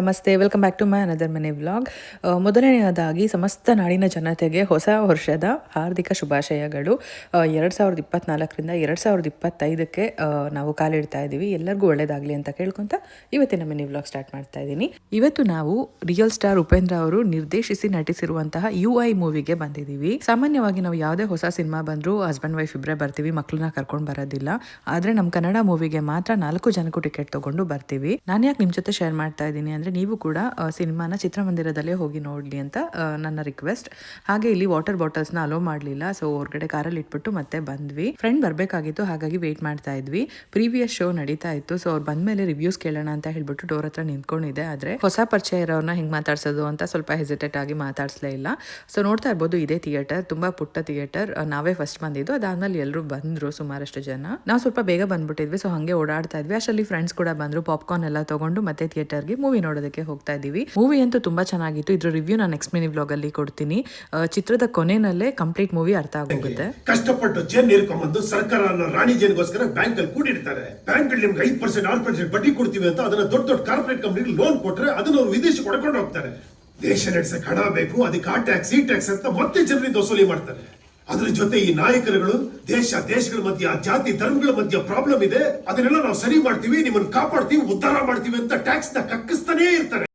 ನಮಸ್ತೆ, welcome back to my another ಮನೆ vlog. ಮೊದಲನೆಯದಾಗಿ ಸಮಸ್ತ ನಾಡಿನ ಜನತೆಗೆ ಹೊಸ ವರ್ಷದ ಹಾರ್ದಿಕ ಶುಭಾಶಯಗಳು. 2024ರಿಂದ 2025ಕ್ಕೆ ನಾವು ಕಾಲಿಡ್ತಾ ಇದ್ದೀವಿ. ಎಲ್ಲರಿಗೂ ಒಳ್ಳೇದಾಗಲಿ ಅಂತ ಕೇಳ್ಕೊತ ಇವತ್ತಿನ ಮಿನಿ ವ್ಲಾಗ್ ಸ್ಟಾರ್ಟ್ ಮಾಡ್ತಾ ಇದ್ದೀನಿ. ಇವತ್ತು ನಾವು ರಿಯಲ್ ಸ್ಟಾರ್ ಉಪೇಂದ್ರ ಅವರು ನಿರ್ದೇಶಿಸಿ ನಟಿಸಿರುವಂತಹ UI ಮೂವಿಗೆ ಬಂದಿದ್ದೀವಿ. ಸಾಮಾನ್ಯವಾಗಿ ನಾವು ಯಾವುದೇ ಹೊಸ ಸಿನಿಮಾ ಬಂದರೂ ಹಸ್ಬೆಂಡ್ ವೈಫ್ ಇಬ್ಬರೇ ಬರ್ತೀವಿ, ಮಕ್ಕಳನ್ನ ಕರ್ಕೊಂಡು ಬರೋದಿಲ್ಲ. ಆದರೆ ನಮ್ಮ ಕನ್ನಡ ಮೂವಿಗೆ ಮಾತ್ರ 4 ಜನಕ್ಕೂ ಟಿಕೆಟ್ ತಗೊಂಡು ಬರ್ತೀವಿ. ನಾನು ಯಾಕೆ ನಿಮ್ಮ ಜೊತೆ ಶೇರ್ ಮಾಡ್ತಾ ಇದ್ದೀನಿ ಅಂದರೆ, ನೀವು ಕೂಡ ಸಿನಿಮಾನ ಚಿತ್ರಮಂದಿರದಲ್ಲೇ ಹೋಗಿ ನೋಡಲಿ ಅಂತ ನನ್ನ ರಿಕ್ವೆಸ್ಟ್. ಹಾಗೆ ಇಲ್ಲಿ ವಾಟರ್ ಬಾಟಲ್ಸ್ನ ಅಲೋ ಮಾಡಲಿಲ್ಲ, ಸೊ ಹೊರಗಡೆ ಕಾರಲ್ಲಿ ಇಟ್ಬಿಟ್ಟು ಮತ್ತೆ ಬಂದ್ವಿ. ಫ್ರೆಂಡ್ ಬರಬೇಕಾಗಿತ್ತು, ಹಾಗಾಗಿ ವೇಟ್ ಮಾಡ್ತಾ ಇದ್ವಿ. ಪ್ರೀವಿಯಸ್ ಶೋ ನಡೀತಾ ಇತ್ತು, ಸೊ ಅವ್ರು ಬಂದ್ಮೇಲೆ ರಿವ್ಯೂಸ್ ಕೇಳೋಣ ಅಂತ ಹೇಳ್ಬಿಟ್ಟು ಡೋರ್ ಹತ್ರ ನಿಂತ್ಕೊಂಡಿದ್ದೆ. ಆದರೆ ಹೊಸ ಪರಿಚಯ ಇರೋರ್ನ ಹಿಂಗೆ ಮಾತಾಡ್ಸೋದು ಅಂತ ಸ್ವಲ್ಪ ಹೆಸಿಟೇಟ್ ಆಗಿ ಮಾತಾಡ್ಸಲೇ ಇಲ್ಲ. ಸೊ ನೋಡ್ತಾ ಇರ್ಬೋದು, ಇದೇ ಥಿಯೇಟರ್, ತುಂಬಾ ಪುಟ್ಟ ಥಿಯೇಟರ್. ನಾವೇ ಫಸ್ಟ್ ಬಂದಿದ್ದು, ಅದಾದ್ಮೇಲೆ ಎಲ್ಲರೂ ಬಂದ್ರು, ಸುಮಾರಷ್ಟು ಜನ. ನಾವು ಸ್ವಲ್ಪ ಬೇಗ ಬಂದ್ಬಿಟ್ಟಿದ್ವಿ, ಸೊ ಹಂಗೆ ಓಡಾಡ್ತಾ ಇದ್ವಿ. ಅಷ್ಟರಲ್ಲಿ ಫ್ರೆಂಡ್ಸ್ ಕೂಡ ಬಂದ್ರು, ಪಾಪ್ಕಾರ್ನ್ ಎಲ್ಲ ತಗೊಂಡು ಮತ್ತೆ ಥಿಯೇಟರ್ಗೆ ಮೂವಿ ನೋಡೋದಕ್ಕೆ ಹೋಗ್ತಾ ಇದೀವಿ. ಮೂವಿ ಅಂತೂ ತುಂಬಾ ಚೆನ್ನಾಗಿತ್ತು. ಇದ್ರ ರಿವ್ಯೂ ನಾನು ನೆಕ್ಸ್ಟ್ ಮಿನಿ ವ್ಲಾಗ್ ಅಲ್ಲಿ ಕೊಡ್ತೀನಿ. ಚಿತ್ರದ ಕೊನೆಯಲ್ಲೇ ಕಂಪ್ಲೀಟ್ ಮೂವಿ ಅರ್ಥ ಆಗೋಗುತ್ತೆ. ಕಷ್ಟಪಟ್ಟು ಜೇನ್ ನೀರ್ಕೊಂಡ್ಬಂದು ಸರ್ಕಾರ ರಾಣಿ ಜೇನ್ಗೋಸ್ಕರ ಬ್ಯಾಂಕ್ ಅಲ್ಲಿ ಕೂಡಿರ್ತಾರೆ. ಬ್ಯಾಂಕ್ ಅಲ್ಲಿ ನಿಮ್ಗೆ 5% 6% ಬಡ್ಡಿ ಕೊಡ್ತೀವಿ ಅಂತ ಅದನ್ನ ದೊಡ್ಡ ದೊಡ್ಡ ಕಾರ್ಪೊರೇಟ್ ಕಂಪನಿಗೆ ಲೋನ್ ಕೊಟ್ರೆ ಅದನ್ನ ಅವ್ರು ವಿದೇಶಕ್ಕೆ ಹೊಡ್ಕೊಂಡು ಹೋಗ್ತಾರೆ. ದೇಶ ನಡೆಸಕ್ಕೆ ಹಣ ಬೇಕು, ಅದಕ್ಕೆ ಆ ಟ್ಯಾಕ್ಸ್ ಈ ಟ್ಯಾಕ್ಸ್ ಅಂತ ಮತ್ತೆ ಜನರಿಂದ ವಸೂಲಿ ಮಾಡ್ತಾರೆ. ಅದ್ರ ಜೊತೆ ಈ ನಾಯಕರುಗಳು ದೇಶಗಳ ಮಧ್ಯೆ, ಜಾತಿ ಧರ್ಮಗಳ ಮಧ್ಯೆ ಪ್ರಾಬ್ಲಮ್ ಇದೆ, ಅದನ್ನೆಲ್ಲ ನಾವು ಸರಿ ಮಾಡ್ತೀವಿ, ನಿಮ್ಮನ್ನು ಕಾಪಾಡ್ತೀವಿ, ಉದ್ಧಾರ ಮಾಡ್ತೀವಿ ಅಂತ ಟ್ಯಾಕ್ಸ್ ನ ಕಕ್ಕಿಸ್ತಾನೇ ಇರ್ತಾರೆ.